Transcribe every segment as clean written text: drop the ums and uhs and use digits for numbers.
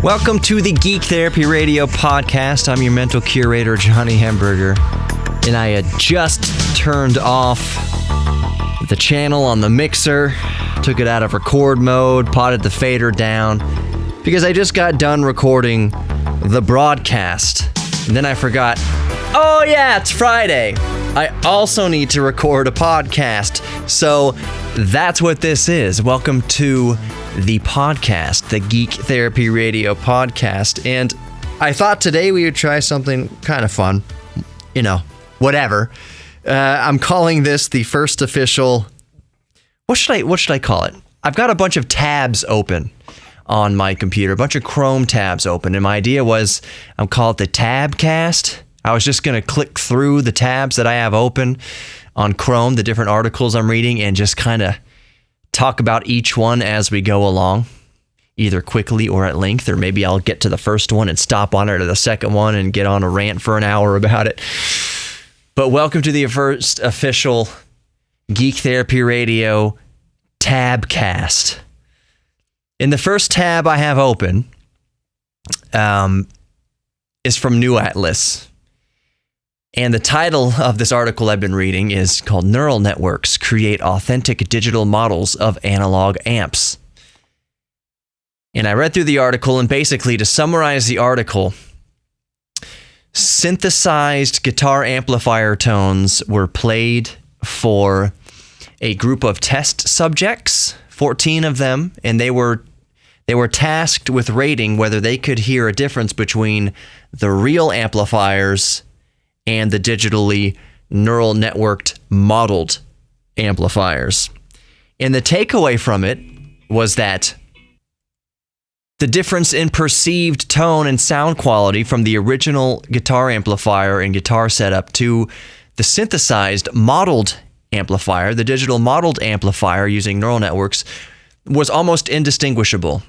Welcome to the Geek Therapy Radio podcast. I'm your mental curator, Johnny Hamburger, and I had just turned off the channel on the mixer, took it out of record mode, potted the fader down, because I just got done recording the broadcast. And then I forgot, oh yeah, it's Friday. I also need to record a podcast. So that's what this is. Welcome to the podcast, the Geek Therapy Radio podcast. And I thought today we would try something kind of fun. You know, whatever. I'm calling this the first official... What should I call it? I've got a bunch of tabs open on my computer, a bunch of Chrome tabs open, and my idea was I'll call it the Tabcast. I was just going to click through the tabs that I have open on Chrome, the different articles I'm reading, and just kind of talk about each one as we go along, either quickly or at length, or maybe I'll get to the first one and stop on it, or the second one and get on a rant for an hour about it. But welcome to the first official Geek Therapy Radio Tabcast. In the first tab I have open is from New Atlas. And the title of this article I've been reading is called Neural Networks Create Authentic Digital Models of Analog Amps. And I read through the article, and basically to summarize the article, synthesized guitar amplifier tones were played for a group of test subjects, 14 of them, and they were tasked with rating whether they could hear a difference between the real amplifiers and the digitally neural networked modeled amplifiers. And the takeaway from it was that the difference in perceived tone and sound quality from the original guitar amplifier and guitar setup to the synthesized modeled amplifier, the digital modeled amplifier using neural networks, was almost indistinguishable.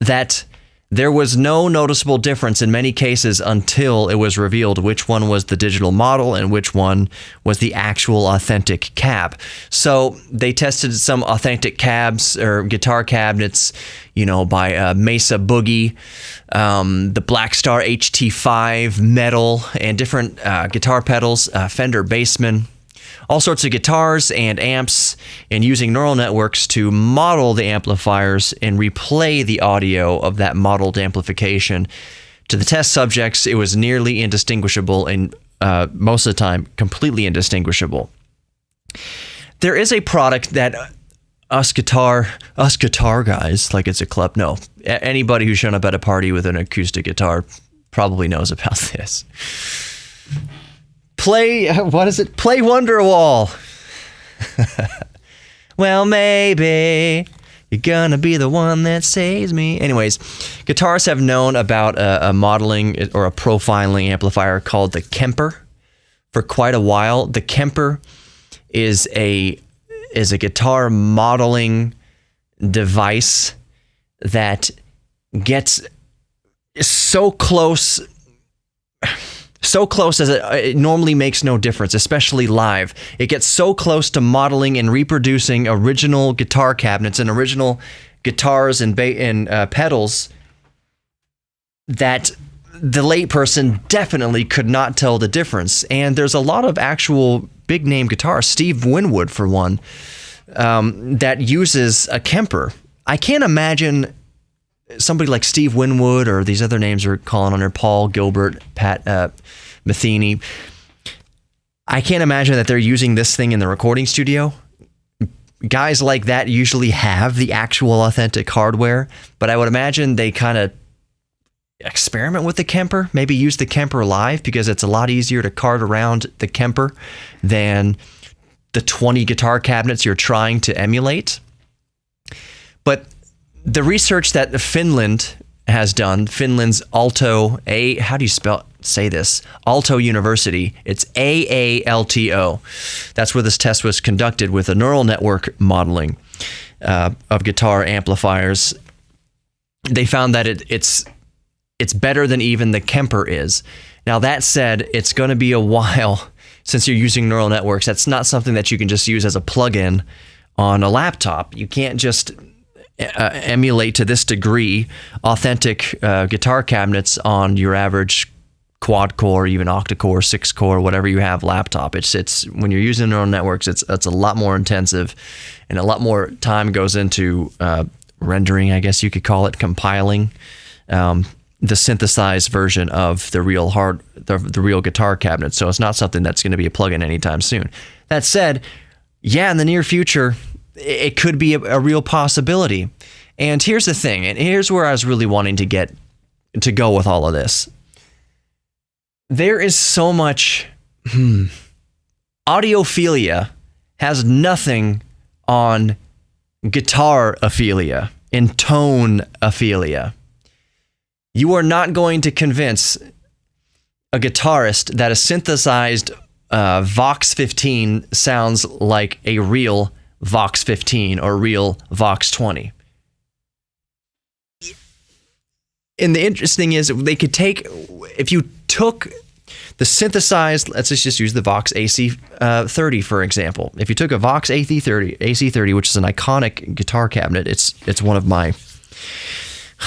That there was no noticeable difference in many cases until it was revealed which one was the digital model and which one was the actual authentic cab. So they tested some authentic cabs or guitar cabinets, by Mesa Boogie, the Blackstar HT5 metal, and different guitar pedals, Fender Bassman, all sorts of guitars and amps, and using neural networks to model the amplifiers and replay the audio of that modeled amplification. To the test subjects, it was nearly indistinguishable, and most of the time, completely indistinguishable. There is a product that us guitar guys, like it's a club, no, anybody who's shown up at a party with an acoustic guitar probably knows about this. Play Wonderwall. Well, maybe you're gonna be the one that saves me. Anyways, guitarists have known about a modeling or a profiling amplifier called the Kemper for quite a while. The Kemper is a guitar modeling device that gets so close as it normally makes no difference, especially live. It gets so close to modeling and reproducing original guitar cabinets and original guitars and pedals that the layperson definitely could not tell the difference. And there's a lot of actual big-name guitarists, Steve Winwood for one, that uses a Kemper. I can't imagine somebody like Steve Winwood, or these other names are calling on there, Paul Gilbert, Pat Metheny. I can't imagine that they're using this thing in the recording studio. Guys like that usually have the actual authentic hardware, but I would imagine they kind of experiment with the Kemper, maybe use the Kemper live, because it's a lot easier to cart around the Kemper than the 20 guitar cabinets you're trying to emulate. But the research that Finland has done, Finland's Aalto, Aalto University, it's AALTO. That's where this test was conducted with a neural network modeling of guitar amplifiers. They found that it's better than even the Kemper is. Now that said, it's going to be a while since you're using neural networks. That's not something that you can just use as a plugin on a laptop. You can't just emulate to this degree authentic guitar cabinets on your average quad core, even octa-core, 6-core, whatever you have laptop. It's when you're using neural networks, it's a lot more intensive, and a lot more time goes into rendering, I guess you could call it, compiling the synthesized version of the real the real guitar cabinet. So it's not something that's going to be a plugin anytime soon. That said, yeah, in the near future, it could be a real possibility. And here's the thing, and here's where I was really wanting to go with all of this. There is so much audiophilia has nothing on guitar-ophilia and tone-ophilia. You are not going to convince a guitarist that a synthesized Vox 15 sounds like a real Vox 15 or real Vox 20. And the interesting is, they could take, if you took the synthesized, let's just use the Vox AC30 for example. If you took a Vox AC30, which is an iconic guitar cabinet, it's one of my,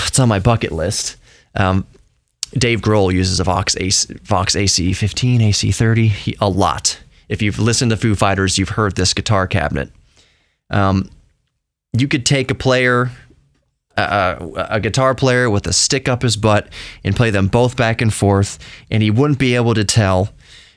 it's on my bucket list. Dave Grohl uses a Vox AC15, AC30 a lot. If you've listened to Foo Fighters, you've heard this guitar cabinet. You could take a player, a guitar player with a stick up his butt and play them both back and forth, and he wouldn't be able to tell.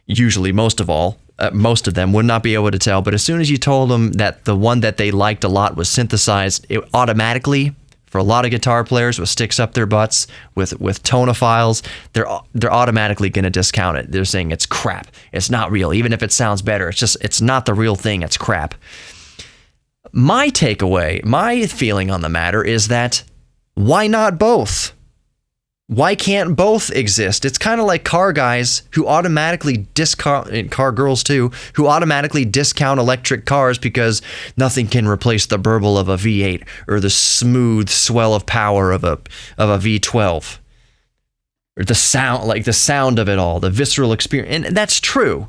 Usually, most of them would not be able to tell. But as soon as you told them that the one that they liked a lot was synthesized, it automatically, for a lot of guitar players with sticks up their butts, with tonophiles, they're automatically going to discount it. They're saying it's crap. It's not real. Even if it sounds better, it's not the real thing. It's crap. My takeaway, my feeling on the matter is that why not both? Why can't both exist? It's kind of like car guys who automatically discount, and car girls too, who automatically discount electric cars because nothing can replace the burble of a V8 or the smooth swell of power of a V12. Or the sound of it all, the visceral experience. And that's true.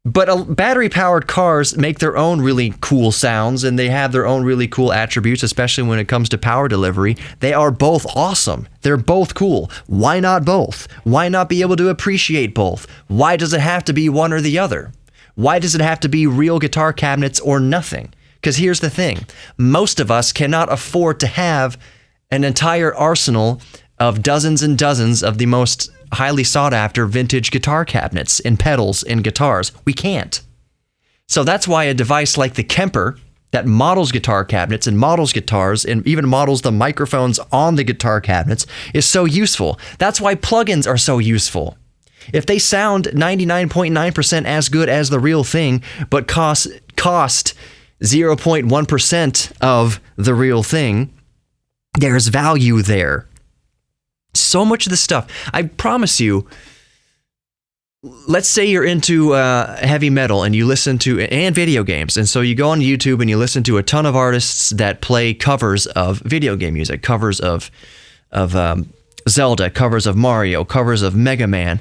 But battery-powered cars make their own really cool sounds, and they have their own really cool attributes, especially when it comes to power delivery. They are both awesome. They're both cool. Why not both? Why not be able to appreciate both? Why does it have to be one or the other? Why does it have to be real guitar cabinets or nothing? Because here's the thing. Most of us cannot afford to have an entire arsenal of dozens and dozens of the most highly sought after vintage guitar cabinets and pedals and guitars. We can't. So that's why a device like the Kemper that models guitar cabinets and models guitars and even models the microphones on the guitar cabinets is so useful. That's why plugins are so useful. If they sound 99.9% as good as the real thing, but cost 0.1% of the real thing, there's value there. So much of this stuff, I promise you, let's say you're into heavy metal and you listen to, and video games, and so you go on YouTube and you listen to a ton of artists that play covers of video game music, covers of Zelda, covers of Mario, covers of Mega Man.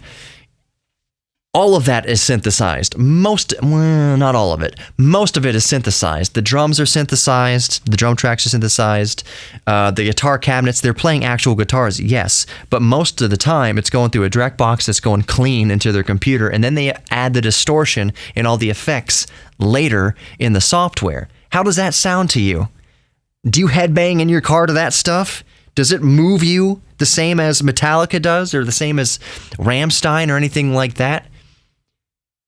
All of that is synthesized. Not all of it. Most of it is synthesized. The drums are synthesized. The drum tracks are synthesized. The guitar cabinets, they're playing actual guitars, yes. But most of the time, it's going through a direct box that's going clean into their computer, and then they add the distortion and all the effects later in the software. How does that sound to you? Do you headbang in your car to that stuff? Does it move you the same as Metallica does, or the same as Rammstein or anything like that?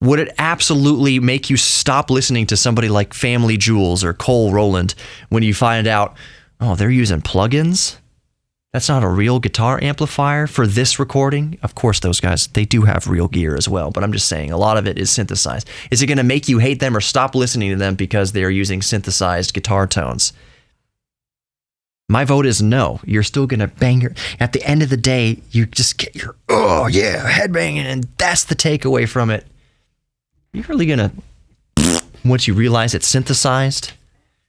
Would it absolutely make you stop listening to somebody like Family Jewels or Cole Roland when you find out, oh, they're using plugins? That's not a real guitar amplifier for this recording? Of course, those guys, they do have real gear as well, but I'm just saying, a lot of it is synthesized. Is it going to make you hate them or stop listening to them because they're using synthesized guitar tones? My vote is no. You're still going to bang your... At the end of the day, you just get your, oh yeah, headbanging, and that's the takeaway from it. You're really going to, once you realize it's synthesized,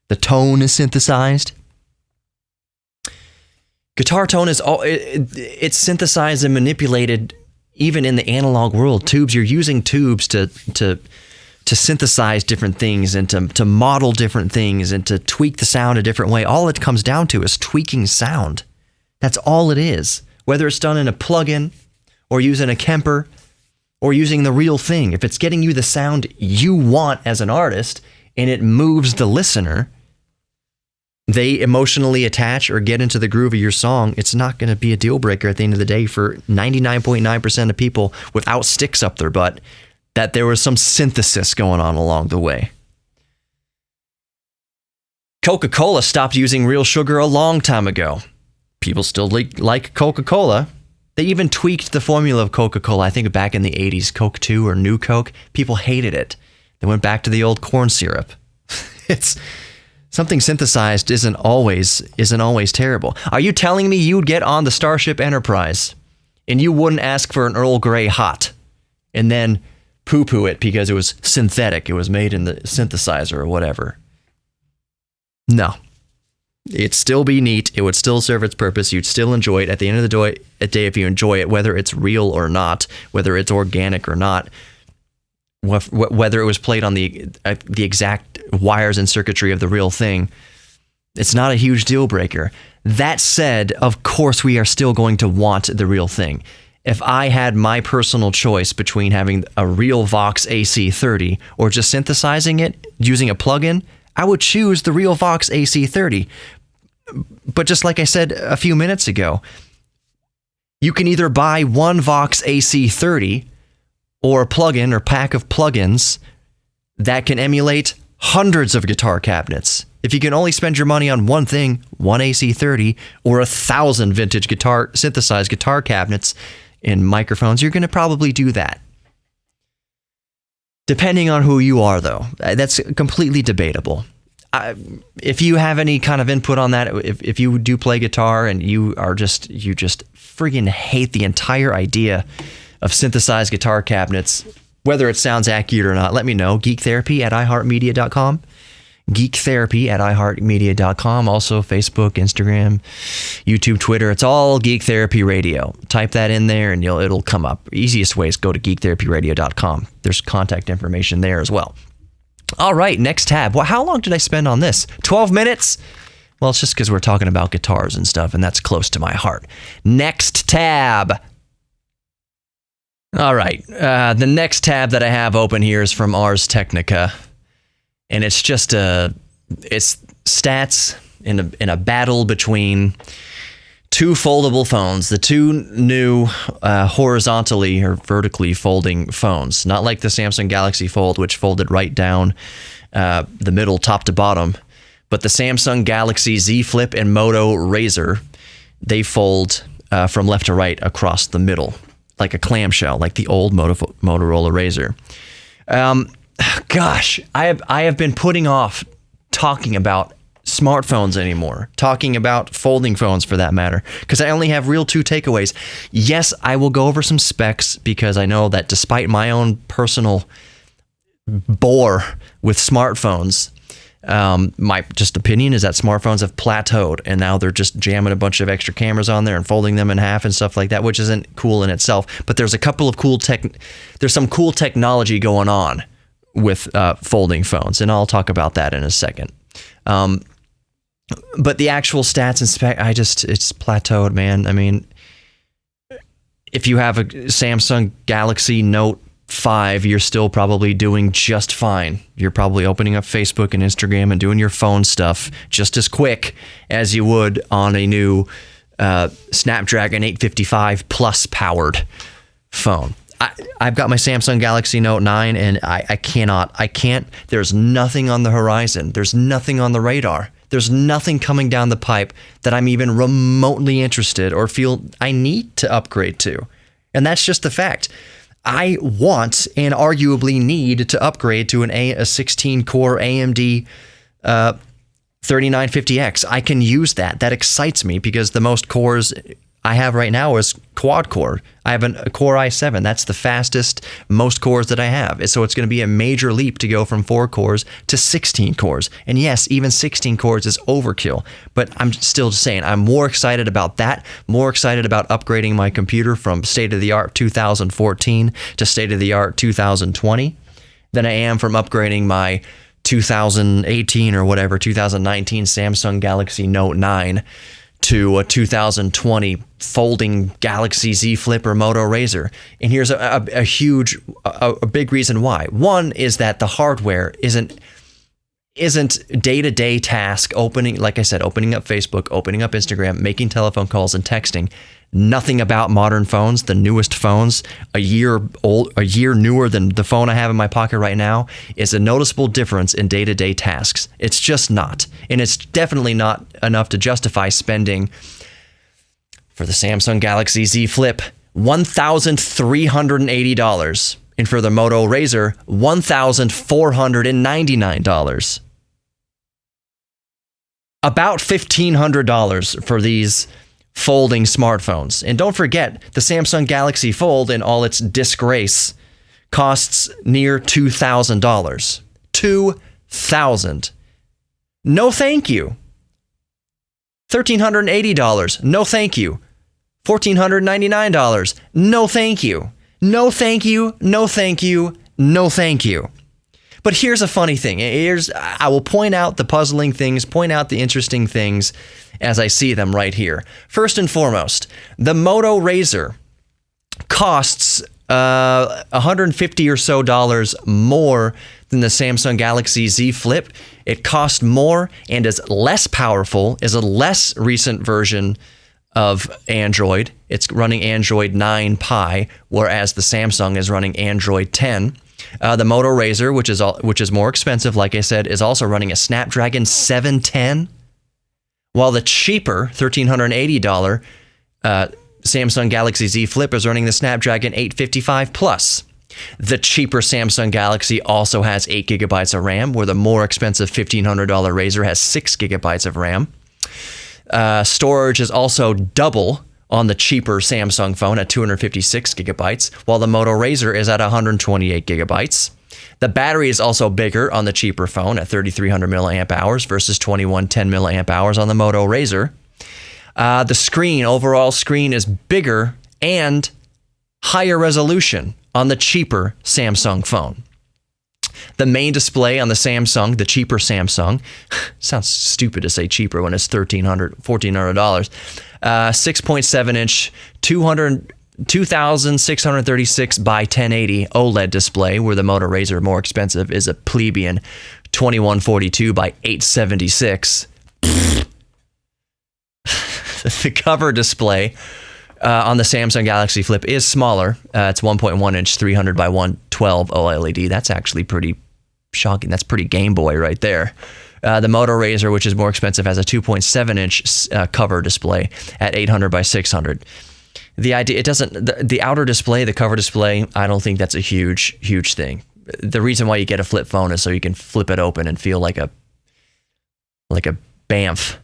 the tone is synthesized. Guitar tone is all, it's synthesized and manipulated even in the analog world. Tubes, you're using tubes to to synthesize different things and to model different things and to tweak the sound a different way. All it comes down to is tweaking sound. That's all it is. Whether it's done in a plugin or using a Kemper or using the real thing, if it's getting you the sound you want as an artist and it moves the listener, they emotionally attach or get into the groove of your song, it's not going to be a deal breaker at the end of the day for 99.9% of people without sticks up their butt that there was some synthesis going on along the way. Coca-Cola stopped using real sugar a long time ago. People still like Coca-Cola. They even tweaked the formula of Coca-Cola. I think back in the 80s, Coke 2 or New Coke, people hated it. They went back to the old corn syrup. It's something synthesized isn't always terrible. Are you telling me you'd get on the Starship Enterprise and you wouldn't ask for an Earl Grey hot and then poo-poo it because it was synthetic, it was made in the synthesizer or whatever? No. It'd still be neat. It would still serve its purpose. You'd still enjoy it. At the end of the day, if you enjoy it, whether it's real or not, whether it's organic or not, whether it was played on the exact wires and circuitry of the real thing, it's not a huge deal breaker. That said, of course, we are still going to want the real thing. If I had my personal choice between having a real Vox AC30 or just synthesizing it using a plugin, I would choose the real Vox AC30. But just like I said a few minutes ago, you can either buy one Vox AC30 or a plugin or pack of plugins that can emulate hundreds of guitar cabinets. If you can only spend your money on one thing, one AC30 or 1,000 vintage synthesized guitar cabinets and microphones, you're going to probably do that. Depending on who you are, though, that's completely debatable. If you have any kind of input on that, if you do play guitar and you just friggin' hate the entire idea of synthesized guitar cabinets, whether it sounds accurate or not, let me know. GeekTherapy@iheartmedia.com. GeekTherapy@iheartmedia.com. Also Facebook, Instagram, YouTube, Twitter. It's all Geek Therapy Radio. Type that in there and it'll come up. Easiest way is go to GeekTherapyRadio.com. There's contact information there as well. All right, next tab. Well, how long did I spend on this? 12 minutes? Well, it's just because we're talking about guitars and stuff, and that's close to my heart. Next tab. All right, the next tab that I have open here is from Ars Technica. And it's just it's stats in a battle between two foldable phones, the two new horizontally or vertically folding phones. Not like the Samsung Galaxy Fold, which folded right down the middle, top to bottom, but the Samsung Galaxy Z Flip and Moto Razr, they fold from left to right across the middle, like a clamshell, like the old Motorola Razr. Gosh, I have been putting off talking about smartphones anymore, talking about folding phones for that matter, because I only have real two takeaways. Yes, I will go over some specs because I know that despite my own personal bore with smartphones, my just opinion is that smartphones have plateaued and now they're just jamming a bunch of extra cameras on there and folding them in half and stuff like that, which isn't cool in itself. But there's a couple of there's some cool technology going on with folding phones, and I'll talk about that in a second. But the actual stats and spec, it's plateaued, man. I mean, if you have a Samsung Galaxy Note 5, you're still probably doing just fine. You're probably opening up Facebook and Instagram and doing your phone stuff just as quick as you would on a new Snapdragon 855 Plus powered phone. I've got my Samsung Galaxy Note 9 and I can't, there's nothing on the horizon. There's nothing on the radar. There's nothing coming down the pipe that I'm even remotely interested or feel I need to upgrade to. And that's just the fact. I want and arguably need to upgrade to a 16-core AMD 3950X. I can use that. That excites me because the most cores I have right now is quad core. I have a Core i7. That's the fastest, most cores that I have. So it's going to be a major leap to go from 4 cores to 16 cores. And yes, even 16 cores is overkill. But I'm still saying I'm more excited about that, more excited about upgrading my computer from state-of-the-art 2014 to state-of-the-art 2020 than I am from upgrading my 2018 or whatever, 2019 Samsung Galaxy Note 9 to a 2020 folding Galaxy Z Flip or Moto Razr. And here's a big reason why. One is that the hardware isn't day-to-day task opening, like I said, opening up Facebook, opening up Instagram, making telephone calls and texting. Nothing about modern phones, the newest phones, a year newer than the phone I have in my pocket right now, is a noticeable difference in day-to-day tasks. It's just not. And it's definitely not enough to justify spending for the Samsung Galaxy Z Flip $1,380 and for the Moto Razr $1,499. About $1,500 for these folding smartphones. And don't forget, the Samsung Galaxy Fold in all its disgrace costs near $2,000. $2,000. No thank you. $1,380. No thank you. $1,499. No thank you. No thank you. No thank you. No thank you. But here's a funny thing. I will point out the puzzling things, point out the interesting things as I see them right here. First and foremost, the Moto Razr costs $150 or so more than the Samsung Galaxy Z Flip. It costs more and is less powerful, is a less recent version of Android. It's running Android 9 Pie, whereas the Samsung is running Android 10. The Moto Razr, which is more expensive, like I said, is also running a Snapdragon 710, while the cheaper $1,380 Samsung Galaxy Z Flip is running the Snapdragon 855 Plus. The cheaper Samsung Galaxy also has 8 gigabytes of RAM, where the more expensive $1,500 Razr has 6 gigabytes of RAM. Storage is also double on the cheaper Samsung phone at 256 gigabytes, while the Moto Razr is at 128 gigabytes. The battery is also bigger on the cheaper phone at 3,300 milliamp hours versus 2,110 milliamp hours on the Moto Razr. The overall screen is bigger and higher resolution on the cheaper Samsung phone. The main display on the Samsung, the cheaper Samsung, sounds stupid to say cheaper when it's $1,400, $1,400, 6.7 inch, 2,636 by 1080 OLED display, where the Moto Razr, more expensive, is a plebeian 2142 by 876. The cover display on the Samsung Galaxy Flip is smaller. It's 1.1 inch, 300 by 112 OLED. That's actually pretty shocking. That's pretty Game Boy right there. The Moto Razr, which is more expensive, has a 2.7 inch cover display at 800 by 600. The outer display, the cover display, I don't think that's a huge thing. The reason why you get a flip phone is so you can flip it open and feel like a bamf.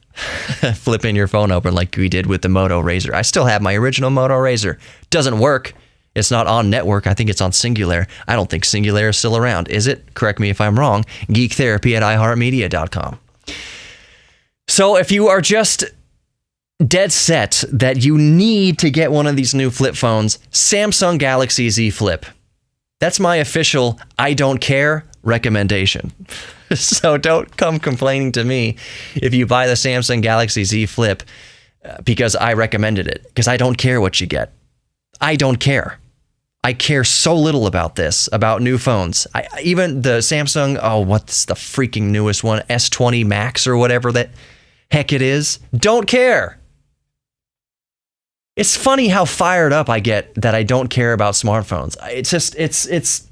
Flipping your phone open like we did with the Moto Razr. I still have my original Moto Razr. Doesn't work. It's not on network. I think it's on Singular. I don't think Singular is still around. Is it? Correct me if I'm wrong. GeekTherapy at iHeartMedia.com. So if you are just dead set that you need to get one of these new flip phones, Samsung Galaxy Z Flip. That's my official I don't care recommendation. So don't come complaining to me if you buy the Samsung Galaxy Z Flip because I recommended it, because I don't care what you get. I don't care. I care so little about this, about new phones. Even the Samsung, what's the freaking newest one? S20 Max or whatever that heck it is. Don't care. It's funny how fired up I get that I don't care about smartphones. It's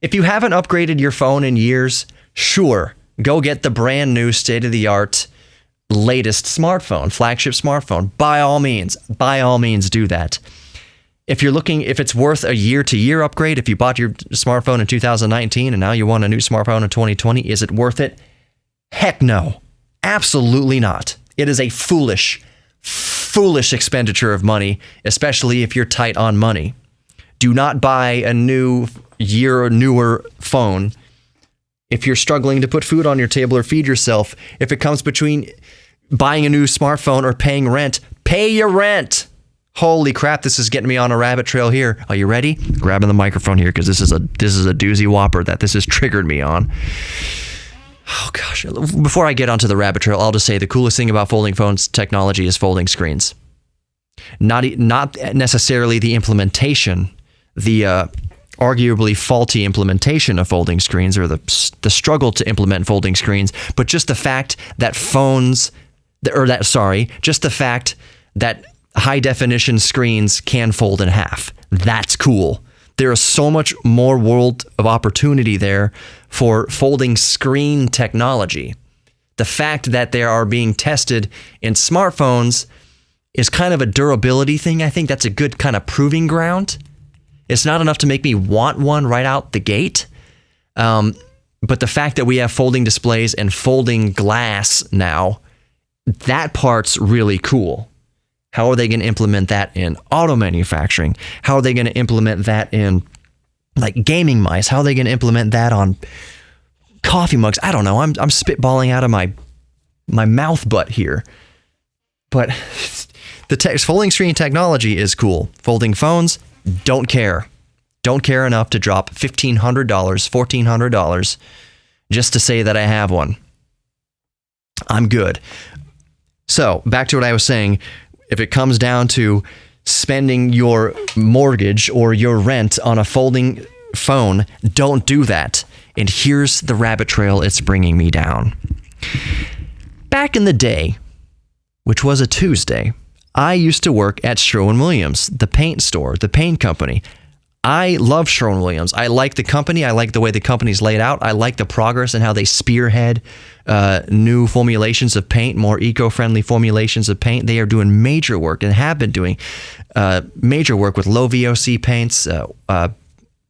if you haven't upgraded your phone in years, sure, go get the brand new state-of-the-art latest smartphone, flagship smartphone. By all means do that. If it's worth a year-to-year upgrade, if you bought your smartphone in 2019 and now you want a new smartphone in 2020, is it worth it? Heck no. Absolutely not. It is a foolish expenditure of money, especially if you're tight on money. Do not buy a new year or newer phone if you're struggling to put food on your table or feed yourself. If it comes between buying a new smartphone or paying rent, pay your rent. Holy crap, this is getting me on a rabbit trail here. Are you ready? Grabbing the microphone here because this is a doozy whopper that this has triggered me on. Oh gosh, before I get onto the rabbit trail, I'll just say the coolest thing about folding phones technology is folding screens. Not necessarily the implementation, the arguably faulty implementation of folding screens, or the struggle to implement folding screens, but just the fact that just the fact that high definition screens can fold in half. That's cool. There is so much more world of opportunity there for folding screen technology. The fact that they are being tested in smartphones is kind of a durability thing. I think that's a good kind of proving ground. It's not enough to make me want one right out the gate. But the fact that we have folding displays and folding glass now, that part's really cool. How are they going to implement that in auto manufacturing? How are they going to implement that in like gaming mice? How are they going to implement that on coffee mugs? I don't know. I'm spitballing out of my mouth butt here. But the folding screen technology is cool. Folding phones, don't care. Don't care enough to drop $1,500, $1,400 just to say that I have one. I'm good. So back to what I was saying. If it comes down to spending your mortgage or your rent on a folding phone, don't do that. And here's the rabbit trail it's bringing me down. Back in the day, which was a Tuesday, I used to work at Sherwin-Williams, the paint store, the paint company. I love Sherwin-Williams. I like the company. I like the way the company's laid out. I like the progress and how they spearhead new formulations of paint, more eco-friendly formulations of paint. They are doing major work and have been doing major work with low VOC paints,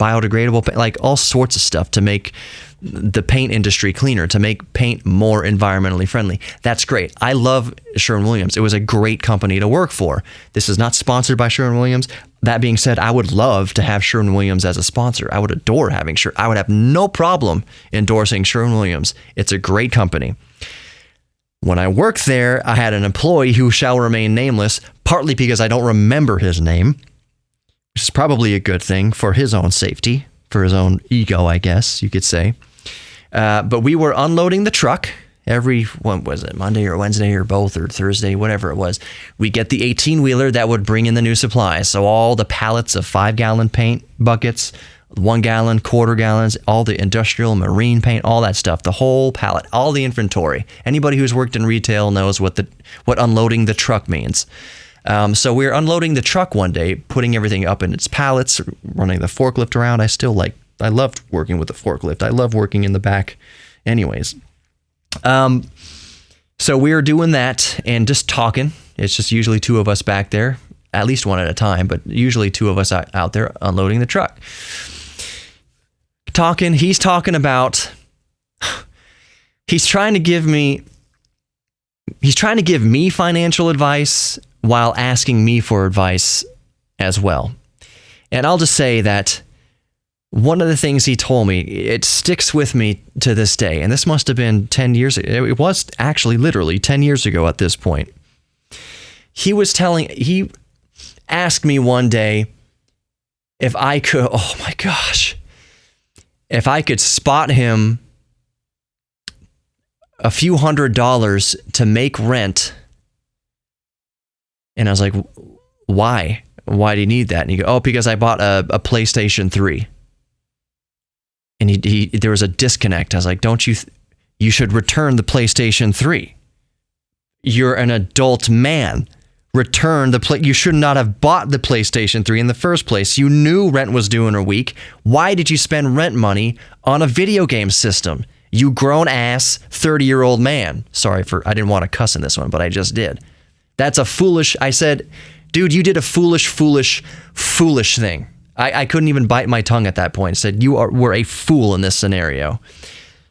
biodegradable paint, like all sorts of stuff to make the paint industry cleaner, to make paint more environmentally friendly. That's great. I love Sherwin-Williams. It was a great company to work for. This is not sponsored by Sherwin-Williams. That being said, I would love to have Sherwin-Williams as a sponsor. I would adore having I would have no problem endorsing Sherwin-Williams. It's a great company. When I worked there, I had an employee who shall remain nameless, partly because I don't remember his name, which is probably a good thing for his own safety, for his own ego, I guess you could say. But we were unloading the truck every, what was it, Monday or Wednesday or both or Thursday, whatever it was. We get the 18-wheeler that would bring in the new supplies. So all the pallets of 5-gallon paint buckets, 1-gallon, quarter gallons, all the industrial marine paint, all that stuff, the whole pallet, all the inventory. Anybody who's worked in retail knows what unloading the truck means. So we were unloading the truck one day, putting everything up in its pallets, running the forklift around. I loved working with the forklift. I love working in the back anyways. So we were doing that and just talking. It's just usually two of us back there, at least one at a time, but usually two of us out there unloading the truck. Talking, he's trying to give me financial advice while asking me for advice as well. And I'll just say that one of the things he told me, it sticks with me to this day. And this must have been 10 years ago. It was actually literally 10 years ago at this point. He asked me one day if I could, oh my gosh, if I could spot him a few $100s to make rent. And I was like, why? Why do you need that? And he goes, oh, because I bought a PlayStation 3. And there was a disconnect. I was like, you should return the PlayStation 3. You're an adult man. Return you should not have bought the PlayStation 3 in the first place. You knew rent was due in a week. Why did you spend rent money on a video game system? You grown ass 30-year-old man. Sorry I didn't want to cuss in this one, but I just did. That's I said, dude, you did a foolish thing. I couldn't even bite my tongue at that point. I said, were a fool in this scenario.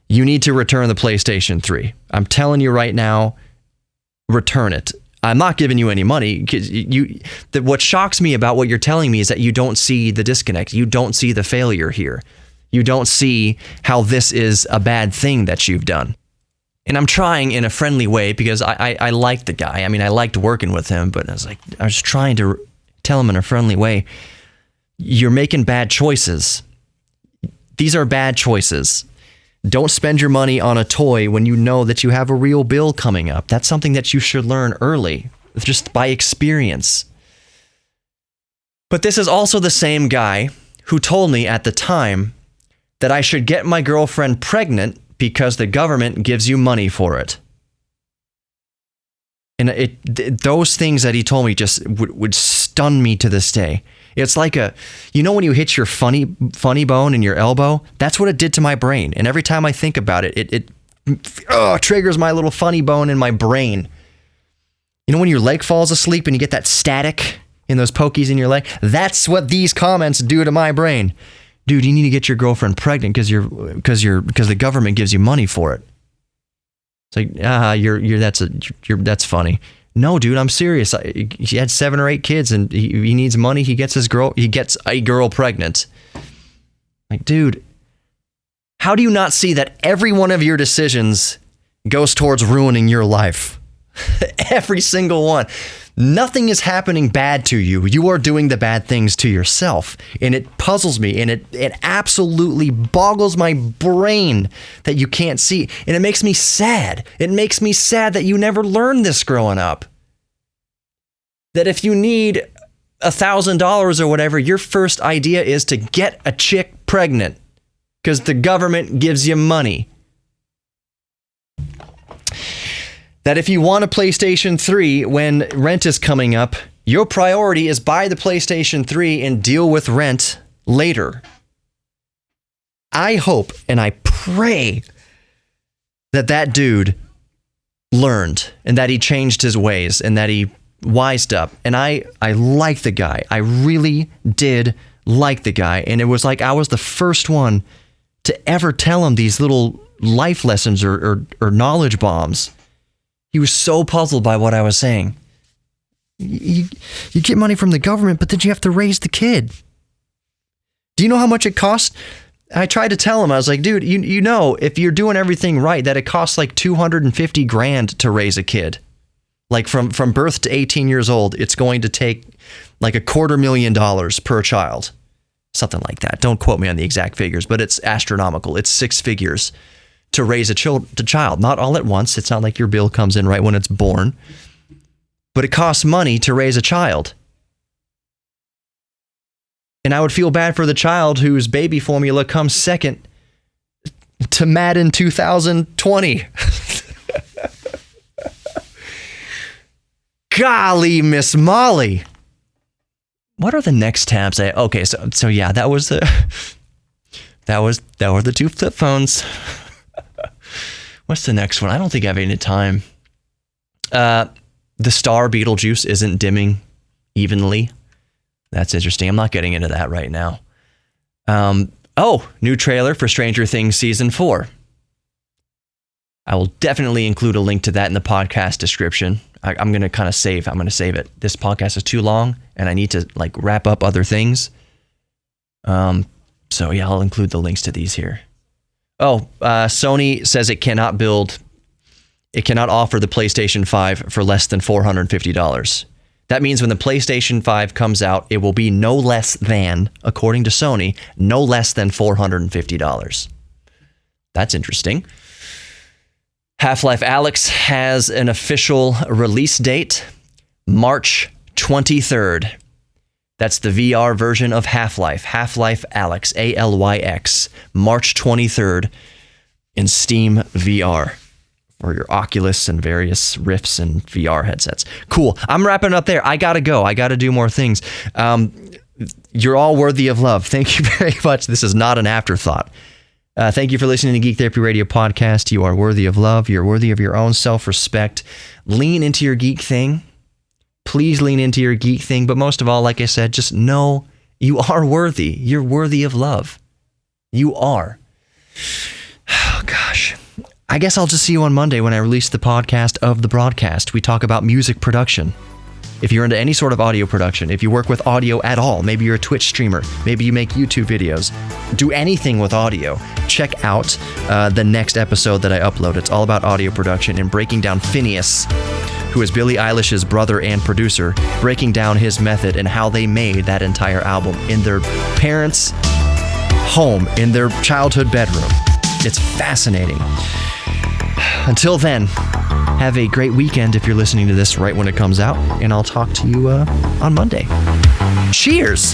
You need to return the PlayStation 3. I'm telling you right now, return it. I'm not giving you any money. What shocks me about what you're telling me is that you don't see the disconnect. You don't see the failure here. You don't see how this is a bad thing that you've done. And I'm trying in a friendly way because I liked the guy. I mean, I liked working with him, but I was trying to tell them in a friendly way, you're making bad choices. These are bad choices. Don't spend your money on a toy when you know that you have a real bill coming up. That's something that you should learn early, just by experience. But this is also the same guy who told me at the time that I should get my girlfriend pregnant because the government gives you money for it. And those things that he told me just would stun me to this day. It's like when you hit your funny bone in your elbow, that's what it did to my brain. And every time I think about it, it triggers my little funny bone in my brain. You know when your leg falls asleep and you get that static in those pokies in your leg? That's what these comments do to my brain. Dude, you need to get your girlfriend pregnant because the government gives you money for it. It's like, that's funny. No, dude, I'm serious. He had 7 or 8 kids and he needs money. He gets a girl pregnant. Like, dude, how do you not see that every one of your decisions goes towards ruining your life? Every single one. Nothing is happening bad to you. You are doing the bad things to yourself. And it puzzles me, and it absolutely boggles my brain that you can't see. And it makes me sad. It makes me sad that you never learned this growing up. That if you need $1,000 or whatever, your first idea is to get a chick pregnant because the government gives you money. That if you want a PlayStation 3 when rent is coming up, your priority is buy the PlayStation 3 and deal with rent later. I hope and I pray that dude learned and that he changed his ways and that he wised up. And I like the guy. I really did like the guy. And it was like I was the first one to ever tell him these little life lessons or knowledge bombs. He was so puzzled by what I was saying. You get money from the government, but then you have to raise the kid. Do you know how much it costs? I tried to tell him, I was like, dude, you know, if you're doing everything right, that it costs like $250,000 to raise a kid. Like from birth to 18 years old, it's going to take like $250,000 per child. Something like that. Don't quote me on the exact figures, but it's astronomical. It's 6 figures to raise a child. Not all at once. It's not like your bill comes in right when it's born. But it costs money to raise a child. And I would feel bad for the child whose baby formula comes second to Madden 2020. Golly, Miss Molly. What are the next tabs? Okay, so yeah, that were the 2 flip phones. What's the next one? I don't think I have any time. The star Beetlejuice isn't dimming evenly. That's interesting. I'm not getting into that right now. New trailer for Stranger Things Season 4. I will definitely include a link to that in the podcast description. I'm going to save it. This podcast is too long and I need to wrap up other things. So yeah, I'll include the links to these here. Sony says it cannot offer the PlayStation 5 for less than $450. That means when the PlayStation 5 comes out, it will be no less than, according to Sony, no less than $450. That's interesting. Half-Life Alyx has an official release date, March 23rd. That's the VR version of Half-Life Alyx, ALYX, March 23rd in Steam VR for your Oculus and various Rifts and VR headsets. Cool. I'm wrapping up there. I gotta go. I gotta do more things. You're all worthy of love. Thank you very much. This is not an afterthought. Thank you for listening to Geek Therapy Radio Podcast. You are worthy of love. You're worthy of your own self-respect. Lean into your geek thing. Please lean into your geek thing. But most of all, like I said, just know you are worthy. You're worthy of love. You are. Oh, gosh. I guess I'll just see you on Monday when I release the podcast of the broadcast. We talk about music production. If you're into any sort of audio production, if you work with audio at all, maybe you're a Twitch streamer, maybe you make YouTube videos, do anything with audio, check out the next episode that I upload. It's all about audio production and breaking down Phineas, who who is Billie Eilish's brother and producer, breaking down his method and how they made that entire album in their parents' home, in their childhood bedroom. It's fascinating. Until then, have a great weekend if you're listening to this right when it comes out, and I'll talk to you on Monday. Cheers!